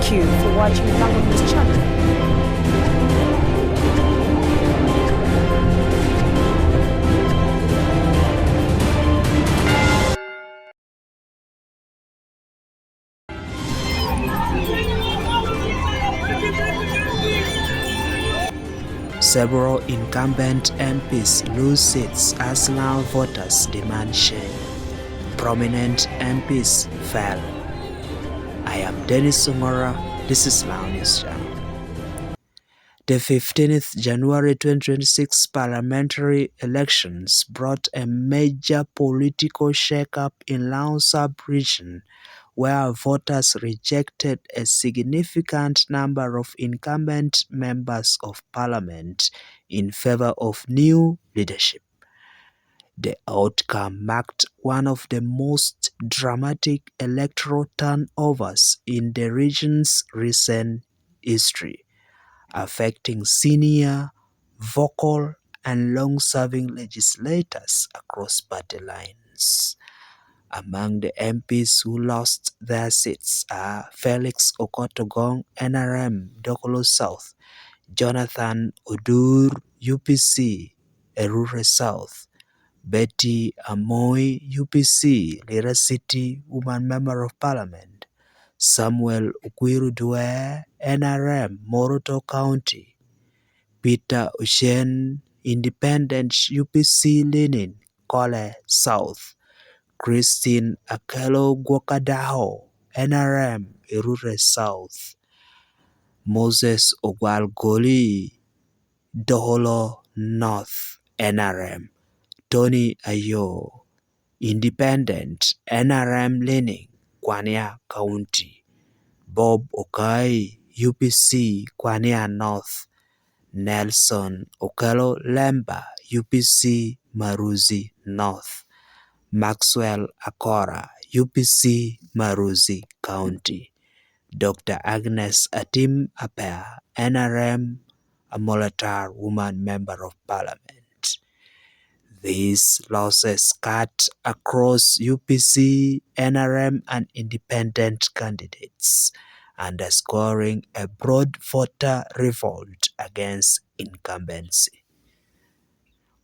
Thank you for watching Lango News channel. Several incumbent MPs lose seats as now voters demand change. Prominent MPs fell. I am Denish Ongora. This is Lango News channel. The 15th January 2026 parliamentary elections brought a major political shakeup in Lango sub-region, where voters rejected a significant number of incumbent members of parliament in favor of new leadership. The outcome marked one of the most dramatic electoral turnovers in the region's recent history, affecting senior, vocal, and long-serving legislators across party lines. Among the MPs who lost their seats are Felix Okot, NRM, Dokolo South; Jonathan Odur, UPC, Erure South; Betty Amoy, UPC, Lira City, Woman Member of Parliament; Samuel Ukwiru-Dwyer, NRM, Moroto County; Peter Ocean, Independent, UPC, Lenin, Kole South; Christine Akelo Gwokadaho, NRM, Erure South; Moses Ogwalgoli, Doholo North, NRM; Tony Ayo, Independent, NRM, Lenin, Kwanya County; Bob Okai, UPC, Kwanya North; Nelson Okelo Lemba, UPC, Maruzi North; Maxwell Akora, UPC, Maruzi County; Dr. Agnes Atim Apea, NRM, Amolatar Woman Member of Parliament. These losses cut across UPC, NRM, and independent candidates, underscoring a broad voter revolt against incumbency.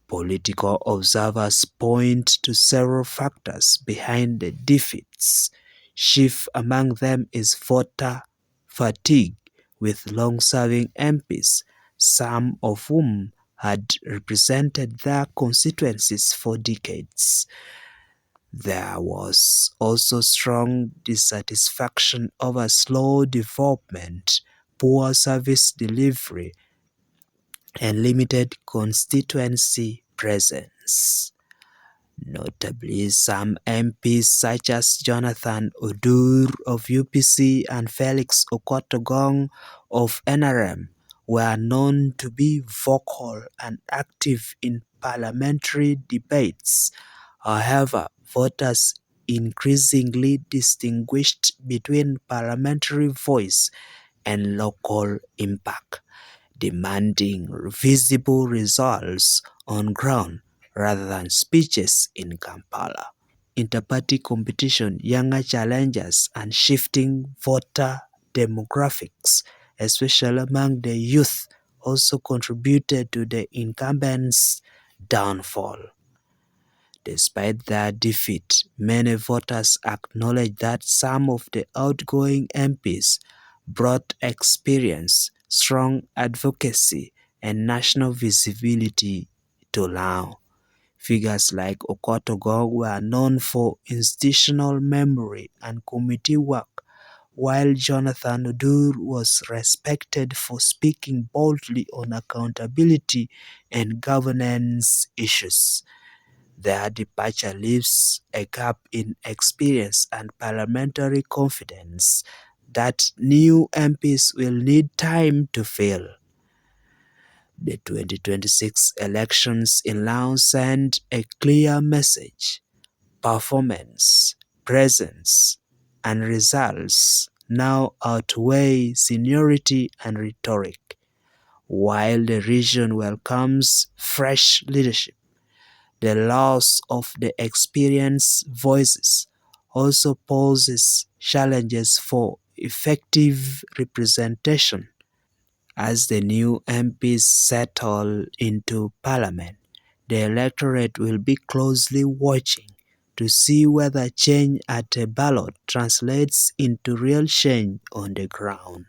Political observers point to several factors behind the defeats. Chief among them is voter fatigue, with long-serving MPs, some of whom had represented their constituencies for decades. There was also strong dissatisfaction over slow development, poor service delivery, and limited constituency presence. Notably, some MPs such as Jonathan Odur of UPC and Felix Okot of NRM were known to be vocal and active in parliamentary debates. However, voters increasingly distinguished between parliamentary voice and local impact, demanding visible results on ground rather than speeches in Kampala. Interparty competition, younger challengers, and shifting voter demographics, especially among the youth, also contributed to the incumbents' downfall. Despite their defeat, many voters acknowledge that some of the outgoing MPs brought experience, strong advocacy, and national visibility to Lao. Figures like Okot were known for institutional memory and committee work, while Jonathan Odur was respected for speaking boldly on accountability and governance issues. Their departure leaves a gap in experience and parliamentary confidence that new MPs will need time to fill. The 2026 elections in Laos send a clear message. Performance, presence, and results now outweigh seniority and rhetoric. While the region welcomes fresh leadership, the loss of the experienced voices also poses challenges for effective representation. As the new MPs settle into Parliament, the electorate will be closely watching to see whether change at a ballot translates into real change on the ground.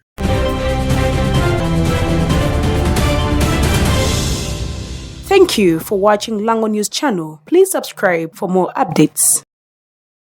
Thank you for watching Lango News channel. Please subscribe for more updates.